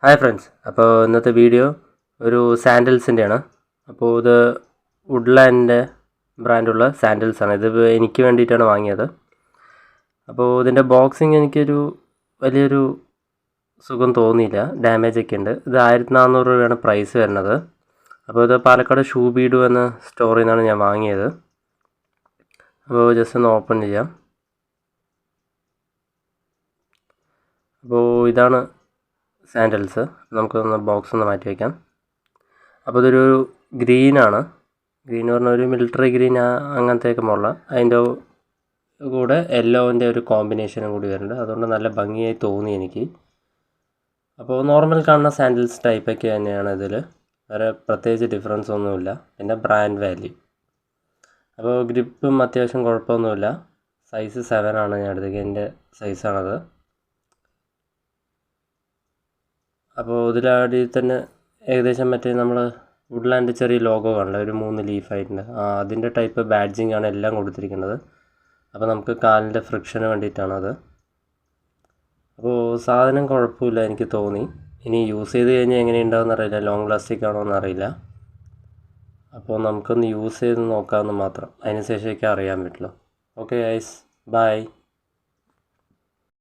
Hi friends, അപ്പോൾ ഇന്നത്തെ video ഒരു സാൻഡൽസിൻ്റെയാണ്. അപ്പോൾ ഇത് വുഡ്ലാൻഡിൻ്റെ ബ്രാൻഡുള്ള സാൻഡൽസാണ്. ഇത് എനിക്ക് വേണ്ടിയിട്ടാണ് വാങ്ങിയത്. അപ്പോൾ ഇതിൻ്റെ ബോക്സിങ് എനിക്കൊരു വലിയൊരു സുഖം തോന്നിയില്ല, ഡാമേജൊക്കെ ഉണ്ട്. ഇത് 1400 രൂപയാണ് പ്രൈസ് വരുന്നത്. അപ്പോൾ ഇത് പാലക്കാട് ഷൂ ബീഡു എന്ന സ്റ്റോറിൽ നിന്നാണ് ഞാൻ വാങ്ങിയത്. അപ്പോൾ ജസ്റ്റ് ഒന്ന് ഓപ്പൺ ചെയ്യാം. അപ്പോൾ ഇതാണ് സാൻഡൽസ്. നമുക്കൊന്ന് ബോക്സ് ഒന്ന് മാറ്റി വയ്ക്കാം. അപ്പോൾ ഇതൊരു ഗ്രീനാണ്. ഗ്രീൻ പറഞ്ഞാൽ ഒരു മിലിറ്ററി ഗ്രീൻ അങ്ങനത്തെയൊക്കെ മോഡല. അതിൻ്റെ കൂടെ യെല്ലോവിൻ്റെ ഒരു കോമ്പിനേഷനും കൂടി വരുന്നുണ്ട്. അതുകൊണ്ട് നല്ല ഭംഗിയായി തോന്നി എനിക്ക്. അപ്പോൾ നോർമൽ കാണുന്ന സാൻഡൽസ് ടൈപ്പൊക്കെ തന്നെയാണ് ഇതിൽ. വേറെ പ്രത്യേകിച്ച് ഡിഫറൻസ് ഒന്നുമില്ല. പിന്നെ ബ്രാൻഡ് വാല്യൂ. അപ്പോൾ ഗ്രിപ്പും അത്യാവശ്യം കുഴപ്പമൊന്നുമില്ല. സൈസ് 7 ആണ് ഞാൻ എടുത്തത്. എൻ്റെ സൈസാണത്. അപ്പോൾ ഇതിലടിയിൽ തന്നെ ഏകദേശം മറ്റേ നമ്മൾ വുഡ്ലാൻഡ് ചെറിയ ലോഗോ കാണില്ല, ഒരു 3 ലീഫായിട്ടുണ്ട്. അതിൻ്റെ ടൈപ്പ് ബാഡ്ജിങ് ആണ് എല്ലാം കൊടുത്തിരിക്കുന്നത്. അപ്പോൾ നമുക്ക് കാലിൻ്റെ ഫ്രിക്ഷന് വേണ്ടിയിട്ടാണത്. അപ്പോൾ സാധനം കുഴപ്പമില്ല എനിക്ക് തോന്നി. ഇനി യൂസ് ചെയ്ത് കഴിഞ്ഞാൽ എങ്ങനെയുണ്ടാവുമെന്ന് അറിയില്ല, ലോങ് ലാസ്റ്റിക് ആണോ എന്നറിയില്ല. അപ്പോൾ നമുക്കൊന്ന് യൂസ് ചെയ്ത് നോക്കാമെന്ന് മാത്രം. അതിന് ശേഷമൊക്കെ അറിയാൻ പറ്റുള്ളൂ. Okay guys, by.